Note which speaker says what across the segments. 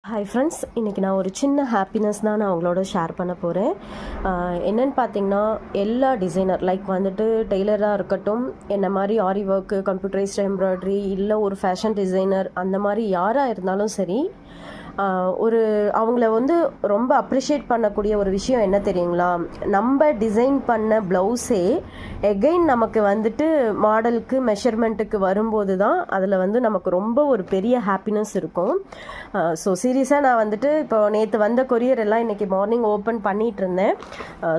Speaker 1: Hi friends, இன்றைக்கி நான் ஒரு சின்ன ஹாப்பினஸ் தான் நான் உங்களோட ஷேர் பண்ண போகிறேன். என்னென்னு பார்த்தீங்கன்னா, எல்லா டிசைனர் லைக் வந்துட்டு டெய்லராக இருக்கட்டும், என்ன மாதிரி ஆரி ஒர்க்கு, கம்ப்யூட்டரைஸ்ட் எம்ப்ராய்டரி, இல்லை ஒரு ஃபேஷன் டிசைனர், அந்த மாதிரி யாராக இருந்தாலும் சரி, ஒரு அவங்கள வந்து ரொம்ப அப்ரிஷியேட் பண்ணக்கூடிய ஒரு விஷயம் என்ன தெரியுங்களா? நம்ம டிசைன் பண்ண ப்ளவுஸே எகெயின் நமக்கு வந்துட்டு மாடலுக்கு மெஷர்மெண்ட்டுக்கு வரும்போது தான் அதில் வந்து நமக்கு ரொம்ப ஒரு பெரிய ஹாப்பினஸ் இருக்கும். ஸோ சீரியஸாக நான் வந்துட்டு இப்போ நேற்று வந்த கொரியர் எல்லாம் இன்றைக்கி மார்னிங் ஓப்பன் பண்ணிகிட்டு இருந்தேன்.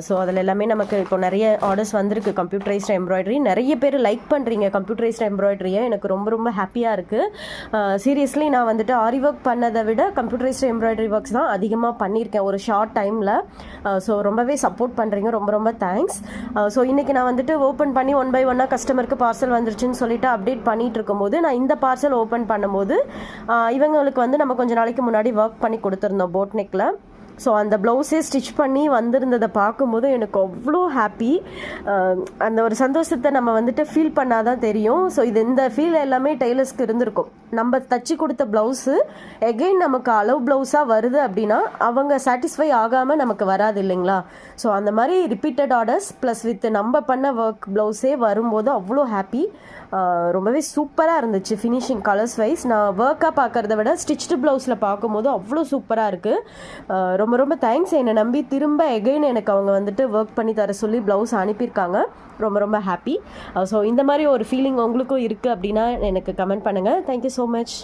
Speaker 1: ஸோ அதில் எல்லாமே நமக்கு இப்போ நிறைய ஆர்டர்ஸ் வந்திருக்கு. கம்ப்யூட்டரைஸ்ட் எம்ப்ராய்டரி நிறைய பேர் லைக் பண்ணுறீங்க. கம்ப்யூட்டரைஸ்ட் எம்ப்ராய்டரியை எனக்கு ரொம்ப ரொம்ப ஹாப்பியாக இருக்குது. சீரியஸ்லி நான் வந்துட்டு ஆரி ஒர்க் பண்ணதை விட கம்ப்யூட்டரைஸ்ட் எம்ப்ராய்டரி ஒர்க்ஸ் தான் அதிகமாக பண்ணியிருக்கேன் ஒரு ஷார்ட் டைமில். ஸோ ரொம்பவே சப்போர்ட் பண்ணுறீங்க, ரொம்ப ரொம்ப தேங்க்ஸ். ஸோ இன்றைக்கி நான் வந்துட்டு ஓப்பன் பண்ணி 1 by 1 கஸ்டமருக்கு பார்சல் வந்துருச்சுன்னு சொல்லிட்டு அப்டேட் பண்ணிகிட்டு இருக்கும்போது, நான் இந்த பார்சல் ஓப்பன் பண்ணும்போது இவங்களுக்கு வந்து நம்ம கொஞ்சம் நாளைக்கு முன்னாடி ஒர்க் பண்ணி கொடுத்துருந்தோம் போட் நெக்கில். ஸோ அந்த ப்ளவுஸே ஸ்டிச் பண்ணி வந்திருந்ததை பார்க்கும்போது எனக்கு அவ்வளோ ஹாப்பி. அந்த ஒரு சந்தோஷத்தை நம்ம வந்துட்டு ஃபீல் பண்ணாதான் தெரியும். ஸோ இந்த ஃபீல் எல்லாமே டெய்லர்ஸ்க்கு இருந்திருக்கும். நம்ம தச்சு கொடுத்த ப்ளவுஸு எகெயின் நமக்கு அளவு ப்ளவுஸாக வருது அப்படின்னா அவங்க சாட்டிஸ்ஃபை ஆகாமல் நமக்கு வராது இல்லைங்களா? ஸோ அந்த மாதிரி ரிப்பீட்டட் ஆர்டர்ஸ் ப்ளஸ் வித் நம்ம பண்ண ஒர்க் ப்ளவுஸே வரும்போது அவ்வளோ ஹாப்பி. ரொம்பவே சூப்பராக இருந்துச்சு ஃபினிஷிங் கலர்ஸ் வைஸ். நான் ஒர்க்காக பார்க்குறத விட ஸ்டிச்டு ப்ளவுஸில் பார்க்கும்போது அவ்வளோ சூப்பராக இருக்குது. ரொம்ப ரொம்ப தேங்க்ஸ். என்னை நம்பி திரும்ப எகெயின் எனக்கு அவங்க வந்துட்டு ஒர்க் பண்ணி தர சொல்லி ப்ளவுஸ் அனுப்பியிருக்காங்க. ரொம்ப ரொம்ப ஹாப்பி. ஸோ இந்த மாதிரி ஒரு ஃபீலிங் உங்களுக்கும் இருக்குது அப்படின்னா எனக்கு கமெண்ட் பண்ணுங்கள். Thank you so much.